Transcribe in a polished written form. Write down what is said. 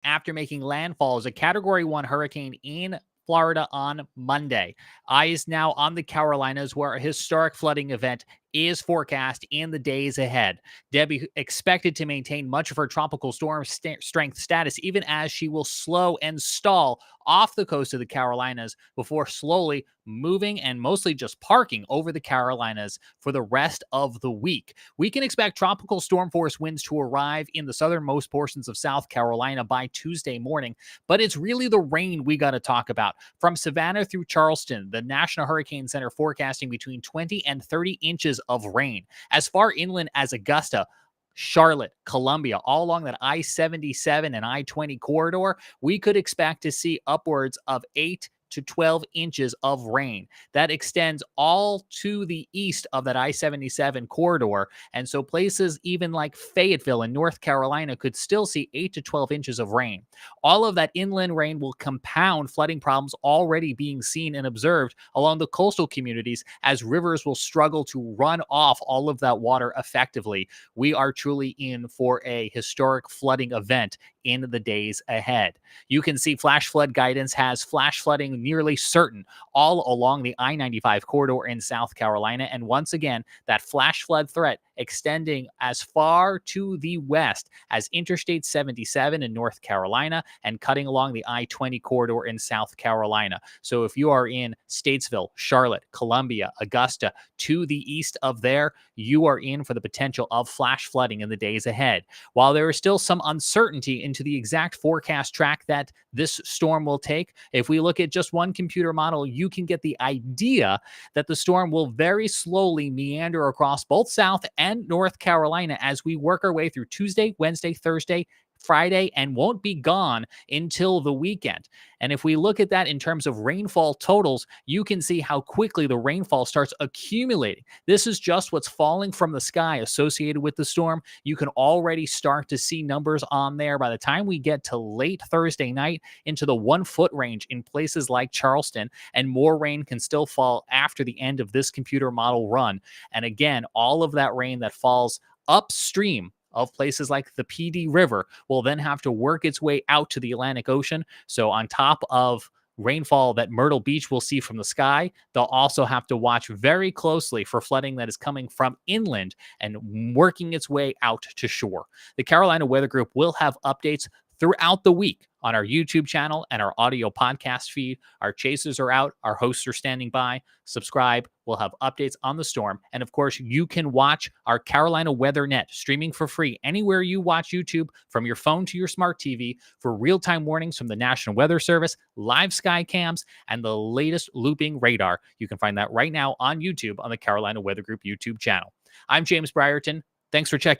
after making landfall as a Category 1 hurricane in Florida on Monday. Eyes now on the Carolinas, where a historic flooding event is forecast in the days ahead. Debby expected to maintain much of her tropical storm strength status, even as she will slow and stall off the coast of the Carolinas before slowly moving and mostly just parking over the Carolinas for the rest of the week. We can expect tropical storm force winds to arrive in the southernmost portions of South Carolina by Tuesday morning, but it's really the rain we got to talk about. From Savannah through Charleston, the National Hurricane Center forecasting between 20 and 30 inches of rain. As far inland as Augusta, Charlotte, Columbia, all along that I-77 and I-20 corridor, we could expect to see upwards of 8 to 12 inches of rain. That extends all to the east of that I-77 corridor. And so places even like Fayetteville in North Carolina could still see 8 to 12 inches of rain. All of that inland rain will compound flooding problems already being seen and observed along the coastal communities as rivers will struggle to run off all of that water effectively. We are truly in for a historic flooding event in the days ahead. You can see flash flood guidance has flash flooding nearly certain all along the I-95 corridor in South Carolina. And once again, that flash flood threat extending as far to the west as Interstate 77 in North Carolina and cutting along the I-20 corridor in South Carolina. So if you are in Statesville, Charlotte, Columbia, Augusta, to the east of there, you are in for the potential of flash flooding in the days ahead. While there is still some uncertainty into the exact forecast track that this storm will take, if we look at just one computer model, you can get the idea that the storm will very slowly meander across both South and North Carolina as we work our way through Tuesday, Wednesday, Thursday, Friday, and won't be gone until the weekend. And if we look at that in terms of rainfall totals, you can see how quickly the rainfall starts accumulating. This is just what's falling from the sky associated with the storm. You can already start to see numbers on there by the time we get to late Thursday night into the 1 foot range in places like Charleston, and more rain can still fall after the end of this computer model run. And again, all of that rain that falls upstream of places like the PD River will then have to work its way out to the Atlantic Ocean. So on top of rainfall that Myrtle Beach will see from the sky, they'll also have to watch very closely for flooding that is coming from inland and working its way out to shore. The Carolina Weather Group will have updates throughout the week on our YouTube channel and our audio podcast feed. Our chasers are out. Our hosts are standing by. Subscribe. We'll have updates on the storm. And of course, you can watch our Carolina Weather Net streaming for free anywhere you watch YouTube, from your phone to your smart TV, for real-time warnings from the National Weather Service, live sky cams, and the latest looping radar. You can find that right now on YouTube on the Carolina Weather Group YouTube channel. I'm James Brierton. Thanks for checking